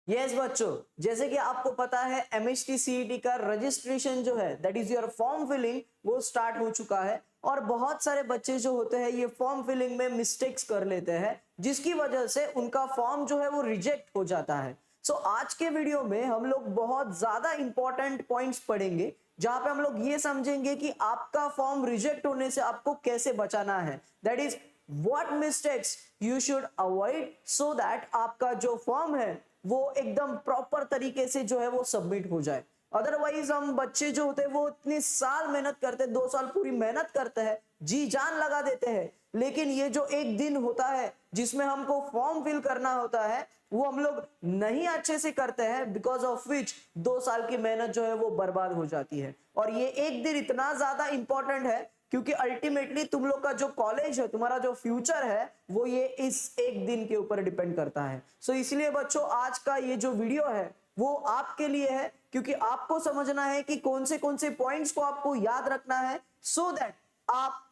Yes बच्चों, जैसे कि आपको पता है MHT CET का रजिस्ट्रेशन जो है that is your form filling वो स्टार्ट हो चुका है और बहुत सारे बच्चे जो होते हैं ये फॉर्म फिलिंग में मिस्टेक्स कर लेते हैं जिसकी वजह से उनका फॉर्म जो है वो रिजेक्ट हो जाता है। सो आज के वीडियो में हम लोग बहुत ज्यादा इंपॉर्टेंट पॉइंट्स पढ़ेंगे जहां पे हम लोग ये समझेंगे कि आपका फॉर्म रिजेक्ट होने से आपको कैसे बचाना है, that is what mistakes you should avoid so that आपका जो फॉर्म है वो एकदम प्रॉपर तरीके से जो है वो सबमिट हो जाए। अदरवाइज हम बच्चे जो होते हैं वो इतने साल मेहनत करते हैं, 2 साल पूरी मेहनत करते हैं, जी जान लगा देते हैं, लेकिन ये जो एक दिन होता है जिसमें हमको फॉर्म फिल करना होता है वो हम लोग नहीं अच्छे से करते हैं, बिकॉज ऑफ विच 2 साल की मेहनत जो है वो बर्बाद हो जाती है। और ये एक दिन इतना ज्यादा इंपॉर्टेंट है क्योंकि अल्टीमेटली तुम लोग का जो कॉलेज है, तुम्हारा जो फ्यूचर है वो ये इस एक दिन के ऊपर डिपेंड करता है। सो इसलिए बच्चों आज का ये जो वीडियो है वो आपके लिए है क्योंकि आपको समझना है कि कौन से पॉइंट्स को आपको याद रखना है सो दैट आप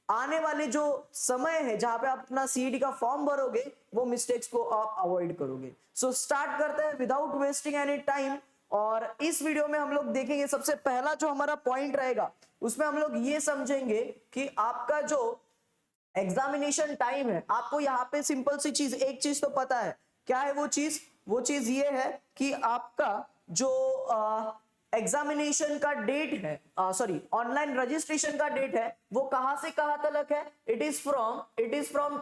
आने वाले जो समय है जहां पे आप अपना CET का फॉर्म भरोगे वो मिस्टेक्स को आप अवॉइड करोगे। सो स्टार्ट करते हैं विदाउट वेस्टिंग एनी टाइम। और इस वीडियो में हम लोग देखेंगे सबसे पहला जो हमारा पॉइंट रहेगा उसमें हम लोग ये समझेंगे कि आपका जो एग्जामिनेशन टाइम है, आपको यहाँ पे सिंपल सी चीज, एक चीज तो पता है, क्या है वो चीज ये है कि आपका जो एग्जामिनेशन का डेट है, सॉरी ऑनलाइन रजिस्ट्रेशन का डेट है वो कहां से कहां तक है, इट इज फ्रॉम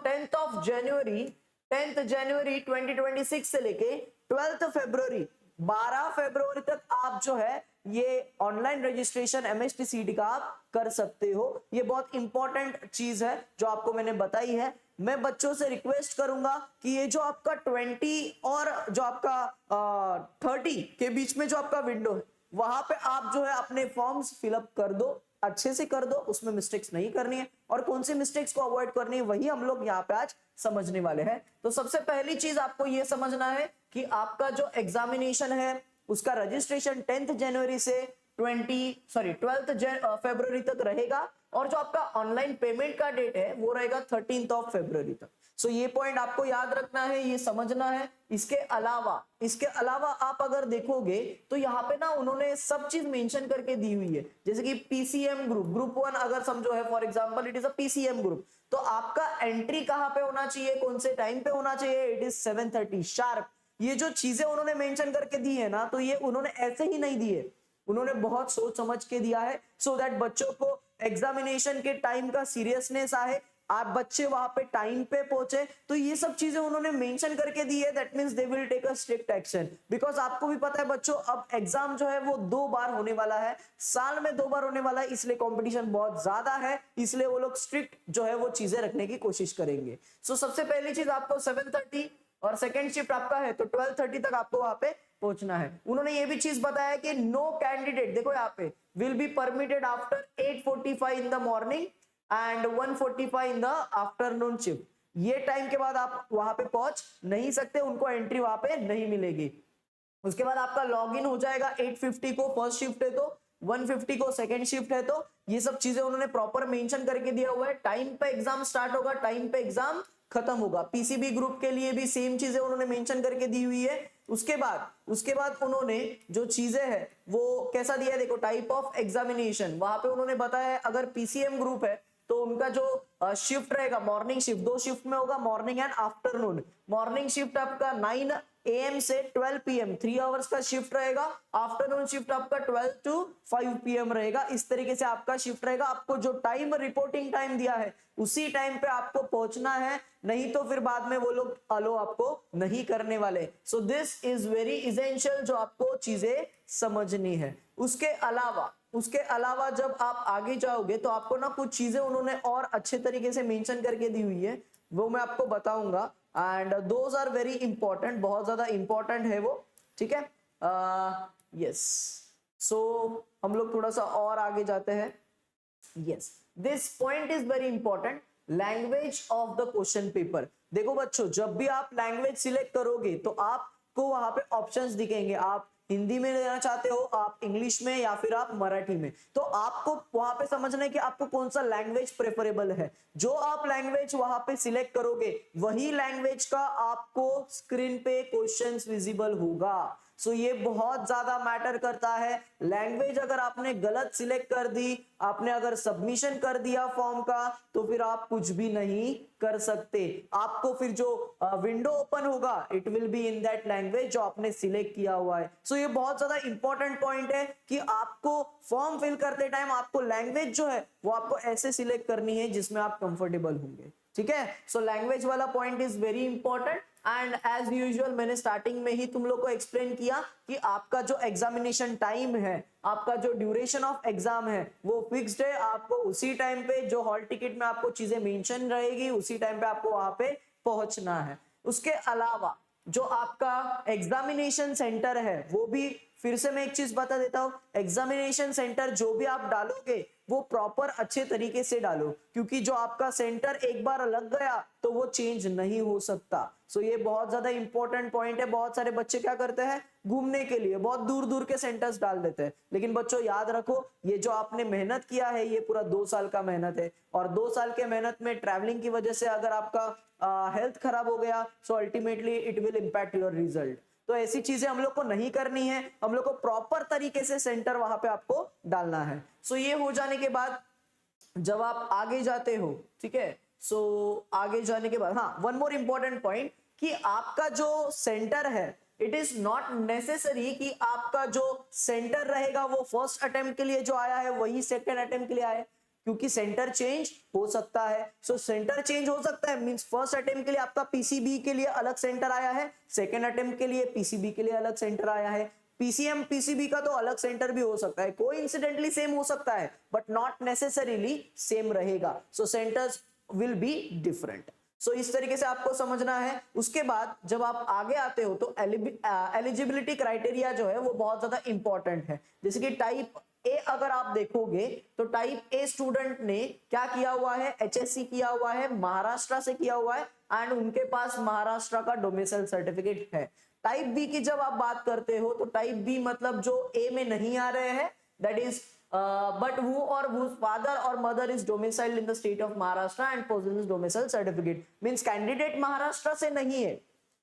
10th जनवरी 2026 से लेके 12th फरवरी 12 फरवरी तक आप जो है ये ऑनलाइन रजिस्ट्रेशन MHT CET का आप कर सकते हो। ये बहुत इंपॉर्टेंट चीज है जो आपको मैंने बताई है। मैं बच्चों से रिक्वेस्ट करूंगा कि ये जो आपका 20 और जो आपका 30 के बीच में जो आपका विंडो है वहां पे आप जो है अपने फॉर्म्स फिलअप कर दो, अच्छे से कर दो, उसमें मिस्टेक्स नहीं करनी है और कौन सी मिस्टेक्स को अवॉइड करनी है वही हम लोग यहाँ पे आज समझने वाले हैं। तो सबसे पहली चीज आपको यह समझना है कि आपका जो एग्जामिनेशन है उसका रजिस्ट्रेशन 10th जनवरी से 12th फरवरी तक रहेगा और जो आपका ऑनलाइन पेमेंट का डेट है वो रहेगा 13th ऑफ फरवरी तक। सो ये पॉइंट आपको याद रखना है, ये समझना है। इसके अलावा आप अगर देखोगे तो यहाँ पे ना उन्होंने सब चीज मेंशन करके दी हुई है, जैसे कि PCM ग्रुप 1 अगर समझो है, for example it is a PCM group, तो आपका एंट्री कहाँ पे होना चाहिए, कौन से टाइम पे होना चाहिए, इट इज 7:30 शार्प। ये जो चीजें उन्होंने मेंशन करके दी है ना, तो ये उन्होंने ऐसे ही नहीं दी है, उन्होंने बहुत सोच समझ के दिया है सो दैट बच्चों को एग्जामिनेशन के टाइम का सीरियसनेस आए, आप बच्चे वहां पे टाइम पे पहुंचे। तो ये सब चीजें उन्होंने मेंशन करके दी है, that means they will take a strict action. Because आपको भी पता है बच्चों अब एग्जाम जो है वो 2 बार होने वाला है, साल में 2 बार होने वाला है, इसलिए कंपटीशन बहुत ज्यादा है, इसलिए वो लोग स्ट्रिक्ट जो है वो चीजें रखने की कोशिश करेंगे। सो सबसे पहली चीज आपको 7:30 और सेकेंड शिफ्ट आपका है तो 12:30 तक आपको वहां पे पहुंचना है। उन्होंने ये भी चीज बताया कि नो कैंडिडेट, देखो यहाँ पे, will be permitted after 8:45 in the morning and 1:45 in the afternoon shift. ये टाइम के बाद आप वहां पे पहुंच नहीं सकते, उनको एंट्री वहां पे नहीं मिलेगी। उसके बाद आपका लॉग इन हो जाएगा 8:50 को फर्स्ट शिफ्ट है तो 1:50 को सेकेंड शिफ्ट है, तो ये सब चीजें उन्होंने प्रॉपर मेंशन करके दिया हुआ है। टाइम पे एग्जाम स्टार्ट होगा, टाइम पे एग्जाम खत्म होगा। PCB ग्रुप के लिए भी सेम चीजें उन्होंने मेंशन करके दी हुई है। उसके बाद उन्होंने जो चीजें है वो कैसा दिया है, देखो टाइप ऑफ एग्जामिनेशन वहां पे उन्होंने बताया है, अगर PCM ग्रुप है तो उनका जो शिफ्ट रहेगा मॉर्निंग शिफ्ट, 2 शिफ्ट में होगा, morning and afternoon. Morning shift आपका 9 AM से 12 PM 3 आवर्स का शिफ्ट रहेगा, आफ्टरनून शिफ्ट आपका 12 to 5 PM रहेगा। इस तरीके से आपका शिफ्ट रहेगा। आपको जो टाइम रिपोर्टिंग टाइम दिया है उसी टाइम पे आपको पहुंचना है, नहीं तो फिर बाद में वो लोग अलो आपको नहीं करने वाले। So this is very essential जो आपको चीजें समझनी है। उसके अलावा जब आप आगे जाओगे तो आपको ना कुछ चीजें उन्होंने और अच्छे तरीके से मेंशन करके दी हुई है, वो मैं आपको बताऊंगा and those are very important, बहुत ज्यादा इंपॉर्टेंट है वो, ठीक है। यस, सो हम लोग थोड़ा सा और आगे जाते हैं। Yes, this point is very important, language of the question paper. देखो बच्चों, जब भी आप लैंग्वेज सिलेक्ट करोगे तो आपको वहां पे ऑप्शंस दिखेंगे, आप हिंदी में लेना चाहते हो, आप इंग्लिश में, या फिर आप मराठी में। तो आपको वहां पे समझना है कि आपको कौन सा लैंग्वेज प्रेफरेबल है। जो आप लैंग्वेज वहां पे सिलेक्ट करोगे वही लैंग्वेज का आपको स्क्रीन पे क्वेश्चंस विजिबल होगा। सो ये बहुत ज्यादा मैटर करता है। लैंग्वेज अगर आपने गलत सिलेक्ट कर दी, आपने अगर सबमिशन कर दिया फॉर्म का, तो फिर आप कुछ भी नहीं कर सकते। आपको फिर जो विंडो ओपन होगा it will be in that language जो आपने सिलेक्ट किया हुआ है। सो ये बहुत ज्यादा इंपॉर्टेंट पॉइंट है कि आपको फॉर्म फिल करते टाइम आपको लैंग्वेज जो है वो आपको ऐसे सिलेक्ट करनी है जिसमें आप कंफर्टेबल होंगे। ठीक है, सो लैंग्वेज वाला point is very important. And as usual मैंने स्टार्टिंग में ही तुम लोग को एक्सप्लेन किया कि आपका जो एग्जामिनेशन टाइम है, आपका जो ड्यूरेशन ऑफ एग्जाम है वो फिक्स्ड है। आपको उसी टाइम पे जो हॉल टिकट में आपको चीजें मेंशन रहेगी उसी टाइम पे आपको वहां पे पहुंचना है। उसके अलावा जो आपका एग्जामिनेशन सेंटर है वो भी, फिर से मैं एक चीज बता देता हूं, एग्जामिनेशन सेंटर जो भी आप डालोगे वो प्रॉपर अच्छे तरीके से डालो, क्योंकि जो आपका सेंटर एक बार लग गया तो वो चेंज नहीं हो सकता। सो ये बहुत ज्यादा इंपॉर्टेंट पॉइंट है। बहुत सारे बच्चे क्या करते हैं, घूमने के लिए बहुत दूर दूर के सेंटर्स डाल देते हैं। लेकिन बच्चों याद रखो, ये जो आपने मेहनत किया है ये पूरा 2 साल का मेहनत है, और 2 साल के मेहनत में ट्रैवलिंग की वजह से अगर आपका हेल्थ खराब हो गया so ultimately it will impact your result. तो ऐसी चीजें हम लोग को नहीं करनी है, हम लोग को प्रॉपर तरीके से सेंटर वहां पे आपको डालना है। सो ये हो जाने के बाद जब आप आगे जाते हो, ठीक है, सो आगे जाने के बाद हाँ, वन मोर इंपॉर्टेंट पॉइंट कि आपका जो सेंटर है इट इज नॉट नेसेसरी कि आपका जो सेंटर रहेगा वो फर्स्ट अटेम्प्ट के लिए जो आया है वही सेकंड अटेम्प्ट के लिए आया है, क्योंकि सेंटर चेंज हो सकता है। सो सेंटर चेंज हो सकता है मींस फर्स्ट अटेम्प्ट के लिए आपका पीसीबी के लिए अलग सेंटर आया है, सेकंड अटेम्प्ट के लिए पीसीबी के लिए अलग सेंटर आया है। पीसीएम पीसीबी का तो अलग सेंटर भी हो सकता है, कोइंसिडेंटली सेम हो सकता है बट नॉट नेसेसरीली सेम रहेगा। सो सेंटर्स विल बी डिफरेंट। सो इस तरीके से आपको समझना है। उसके बाद जब आप आगे आते हो तो एलिजिबिलिटी क्राइटेरिया जो है वो बहुत ज्यादा इंपॉर्टेंट है। जैसे कि टाइप ए अगर आप देखोगे तो टाइप ए स्टूडेंट ने क्या किया हुआ है, एचएससी किया हुआ है, महाराष्ट्र से किया हुआ है एंड उनके पास महाराष्ट्र का डोमिसाइल सर्टिफिकेट है। टाइप बी की जब आप बात करते हो तो टाइप बी मतलब जो ए में नहीं आ रहे हैं, that is but who or whose father or mother is domiciled in the state of Maharashtra and possesses domicile certificate, means candidate Maharashtra से नहीं है,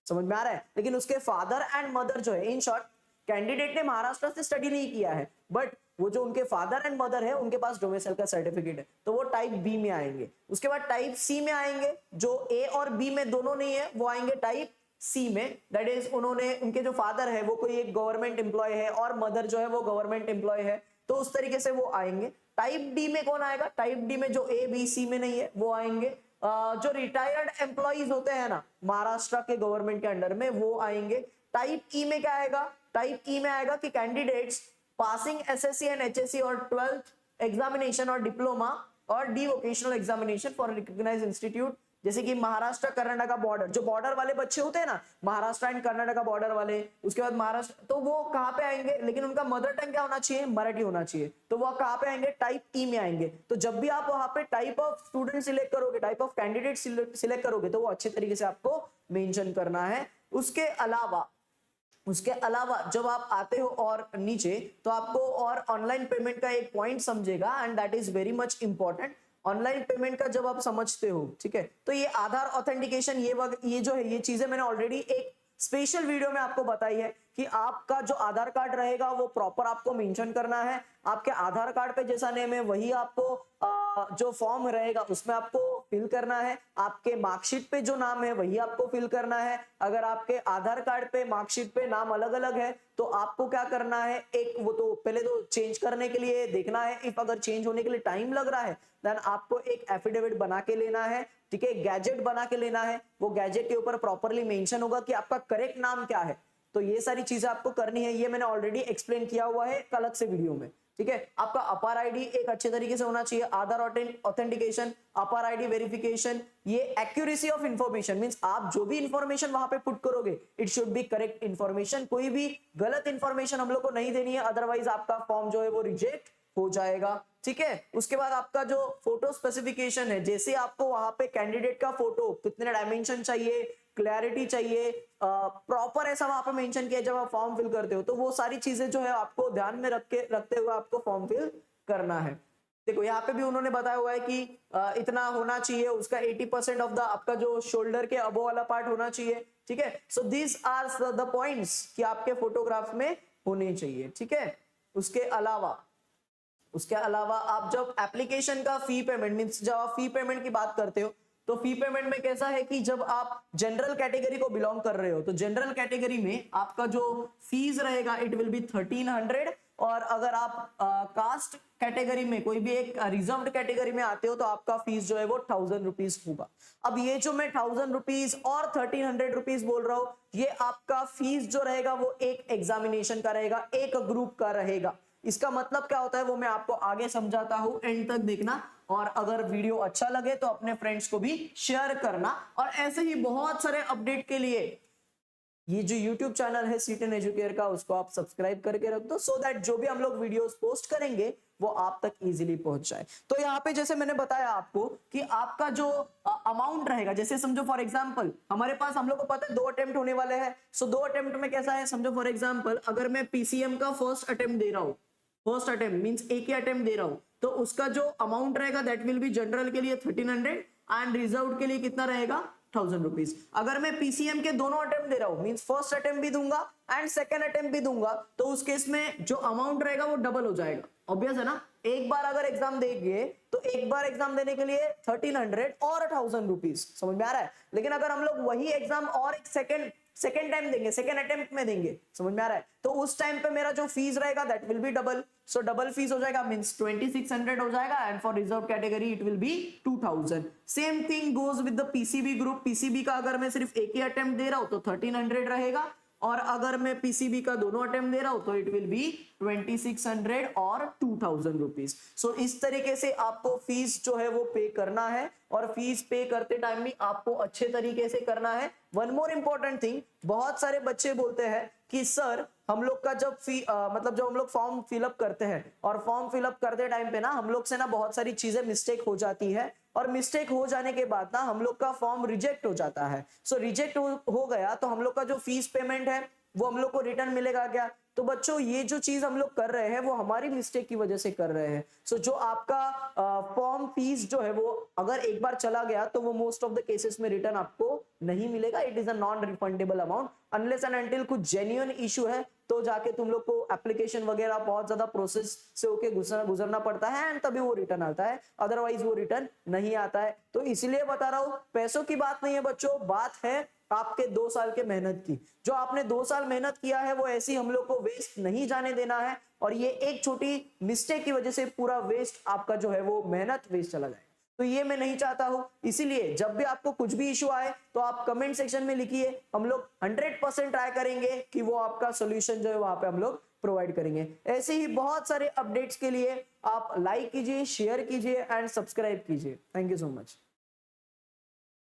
समझ में आ रहा है, लेकिन उसके फादर एंड मदर जो है, इन शॉर्ट कैंडिडेट ने महाराष्ट्र से स्टडी नहीं किया है बट वो जो उनके फादर एंड मदर है उनके पास डोमिसाइल का सर्टिफिकेट है, तो वो टाइप बी में आएंगे। उसके बाद टाइप सी में आएंगे, जो ए और बी में दोनों नहीं है वो आएंगे टाइप सी में, दैट इज उन्होंने, उनके जो फादर है वो कोई एक गवर्नमेंट एम्प्लॉय है और मदर जो है वो गवर्नमेंट एम्प्लॉय है, तो उस तरीके से वो आएंगे। टाइप डी में कौन आएगा, टाइप डी में जो ए बी सी में नहीं है वो आएंगे। जो रिटायर्ड एम्प्लॉइज होते हैं ना महाराष्ट्र के गवर्नमेंट के अंडर में वो आएंगे। टाइप ई में क्या आएगा, टाइप ई में आएगा कि candidates passing SSC and HSC और 12th एग्जामिनेशन और डिप्लोमा और the vocational examination for recognised institute, जैसे कि महाराष्ट्र कर्नाटका बॉर्डर, जो बॉर्डर वाले बच्चे होते हैं ना, महाराष्ट्र एंड कर्नाटका बॉर्डर वाले, उसके बाद महाराष्ट्र, तो वो कहाँ पे आएंगे, लेकिन उनका मदर टंग क्या होना चाहिए, मराठी होना चाहिए, तो वो कहाँ पे आएंगे, टाइप ई में आएंगे। तो जब भी आप वहां पे टाइप ऑफ स्टूडेंट सिलेक्ट करोगे, टाइप ऑफ कैंडिडेट सिलेक्ट करोगे तो वो अच्छे तरीके से आपको मेंशन करना है। उसके अलावा जब आप आते हो और नीचे तो आपको और ऑनलाइन पेमेंट का एक पॉइंट समझेगा and that is very much important. Online payment का जब आप समझते हो, ठीक है, तो ये आधार ऑथेंटिकेशन, ये जो है ये चीजें मैंने ऑलरेडी एक स्पेशल वीडियो में आपको बताई है कि आपका जो आधार कार्ड रहेगा वो प्रॉपर आपको मेंशन करना है। आपके आधार कार्ड पे जैसा नेम है वही आपको जो फॉर्म रहेगा उसमें आपको फिल करना है। आपके मार्कशीट पे जो नाम है वही आपको फिल करना है। अगर आपके आधार कार्ड पे मार्कशीट पे नाम अलग अलग है तो आपको क्या करना है, एक वो तो पहले तो चेंज करने के लिए देखना है, इफ अगर चेंज होने के लिए टाइम लग रहा है देन आपको एक एफिडेविट बना के लेना है, ठीक है, गैजेट बना के लेना है। वो गैजेट के ऊपर प्रॉपरली मेंशन होगा कि आपका करेक्ट नाम क्या है। तो ये सारी चीजें आपको करनी है, ये मैंने ऑलरेडी एक्सप्लेन किया हुआ है एक अलग से वीडियो में, ठीक है। आपका अपार आईडी एक अच्छे तरीके से होना चाहिए, आधार ऑथेंटिकेशन, अपार आईडी वेरिफिकेशन, ये एक्यूरेसी ऑफ इंफॉर्मेशन मींस आप जो भी इंफॉर्मेशन वहां पे पुट करोगे it should be correct information, कोई भी गलत इंफॉर्मेशन हम लोग को नहीं देनी है, अदरवाइज आपका फॉर्म जो है वो रिजेक्ट हो जाएगा, ठीक है। उसके बाद आपका जो फोटो स्पेसिफिकेशन है, जैसे आपको वहां पे कैंडिडेट का फोटो कितने डायमेंशन चाहिए, क्लैरिटी चाहिए, प्रॉपर ऐसा वहां पे मेंशन किया जब आप फॉर्म फिल करते हो, तो वो सारी चीजें जो है आपको ध्यान में रखते हुए आपको फॉर्म फिल करना है। देखो यहाँ पे भी उन्होंने बताया हुआ है कि इतना होना चाहिए, उसका 80% ऑफ द आपका जो शोल्डर के अबो वाला पार्ट होना चाहिए, ठीक है। So this are the points कि आपके फोटोग्राफ में होने चाहिए, ठीक है। उसके अलावा आप जब एप्लीकेशन का फी पेमेंट मींस जब आप फी पेमेंट की बात करते हो, तो फी पेमेंट में कैसा है कि जब आप जनरल कैटेगरी को बिलोंग कर रहे हो तो जनरल कैटेगरी में आपका जो फीस रहेगा इट विल बी 1300, और अगर आप कास्ट कैटेगरी में कोई भी एक रिजर्व्ड कैटेगरी में आते हो तो आपका फीस जो है वो 1000 रुपीज होगा। अब ये जो मैं 1000 रुपीज और 1300 रुपीज बोल रहा हूं, ये आपका फीस जो रहेगा वो एक एग्जामिनेशन का रहेगा, एक ग्रुप का रहेगा। इसका मतलब क्या होता है वो मैं आपको आगे समझाता हूं, एंड तक देखना। और अगर वीडियो अच्छा लगे तो अपने फ्रेंड्स को भी शेयर करना, और ऐसे ही बहुत सारे अपडेट के लिए ये जो YouTube चैनल है C10 एजुकेयर का, उसको आप सब्सक्राइब करके रख दो, सो दैट जो भी हम लोग वीडियोस पोस्ट करेंगे वो आप तक इजीली पहुंच जाए। तो यहाँ पे जैसे मैंने बताया आपको कि आपका जो अमाउंट रहेगा, जैसे समझो फॉर एग्जांपल हमारे पास, हम लोग को पता है 2 अटेम्प्ट होने वाले हैं। सो 2 अटेम्प्ट में कैसा है, समझो फॉर एग्जांपल अगर मैं PCM का फर्स्ट अटेम्प्ट दे रहा हूँ, फर्स्ट अटेम्प्ट मींस एक ही अटेम्प्ट दे रहा हूं, तो उसका जो अमाउंट रहेगा दैट विल बी जनरल के लिए 1300 एंड रिजर्व्ड के लिए कितना रहेगा 1000 रुपीज। अगर मैं पीसीएम के दोनों अटेम्प्ट दे रहा हूं मींस फर्स्ट अटेम्प्ट भी दूंगा एंड सेकंड अटेम्प्ट भी दूंगा, तो उस केस में जो अमाउंट रहेगा वो डबल हो जाएगा। ऑब्वियस है ना, एक बार अगर एग्जाम देंगे तो एक बार एग्जाम देने के लिए 1300 और 1000 रुपीज, समझ में आ रहा है। लेकिन अगर हम लोग वही एग्जाम और एक सेकेंड टाइम देंगे, सेकेंड अटेम्प्ट में देंगे, समझ में आ रहा है, तो उस टाइम पे मेरा जो फीस रहेगा that will be double. So double fees हो जाएगा मींस 2600 हो जाएगा, and for reserve category it will be 2000। Same thing goes with the PCB group. PCB का अगर मैं सिर्फ एक ही अटेम्प्ट दे रहा हूं तो 1300 रहेगा, और अगर मैं पीसीबी का दोनों अटेम्प्ट दे रहा हूं तो इट विल बी 2600 और 2000 रुपीज। सो इस तरीके से आपको फीस जो है वो पे करना है, और फीस पे करते टाइम भी आपको अच्छे तरीके से करना है। वन मोर इंपॉर्टेंट थिंग, बहुत सारे बच्चे बोलते हैं कि सर हम लोग का जब मतलब जब हम लोग फॉर्म फिलअप करते हैं और फॉर्म फिलअप करते टाइम पे ना हम लोग से ना बहुत सारी चीजें मिस्टेक हो जाती है, और मिस्टेक हो जाने के बाद ना हम लोग का फॉर्म रिजेक्ट हो जाता है। सो रिजेक्ट हो गया तो हम लोग का जो फीस पेमेंट है वो हम लोग को रिटर्न मिलेगा क्या? तो बच्चों ये जो चीज हम लोग कर रहे हैं वो हमारी मिस्टेक की वजह से कर रहे हैं। सो जो आपका फॉर्म फीस जो है वो अगर एक बार चला गया तो वो मोस्ट ऑफ द केसेस में रिटर्न आपको नहीं मिलेगा। It is a non refundable amount unless and until कुछ जेन्युइन इशू है, तो जाके तुम लोग को एप्लीकेशन वगैरह बहुत ज्यादा प्रोसेस से होके गुजरना पड़ता है एंड तभी वो रिटर्न आता है, अदरवाइज वो रिटर्न नहीं आता है। तो इसलिए बता रहा हूं, पैसों की बात नहीं है बच्चों, बात है आपके 2 साल के मेहनत की। जो आपने 2 साल मेहनत किया है वो ऐसी हम लोग को वेस्ट नहीं जाने देना है, और ये एक छोटी मिस्टेक की वजह से पूरा वेस्ट आपका जो है वो मेहनत वेस्ट चला जाए, तो ये मैं नहीं चाहता हूं। इसीलिए जब भी आपको कुछ भी इशू आए तो आप कमेंट सेक्शन में लिखिए, हम लोग 100% ट्राई करेंगे कि वो आपका सोल्यूशन जो है वहां पे हम लोग प्रोवाइड करेंगे। ऐसे ही बहुत सारे अपडेट्स के लिए आप लाइक कीजिए, शेयर कीजिए एंड सब्सक्राइब कीजिए। Thank you so much.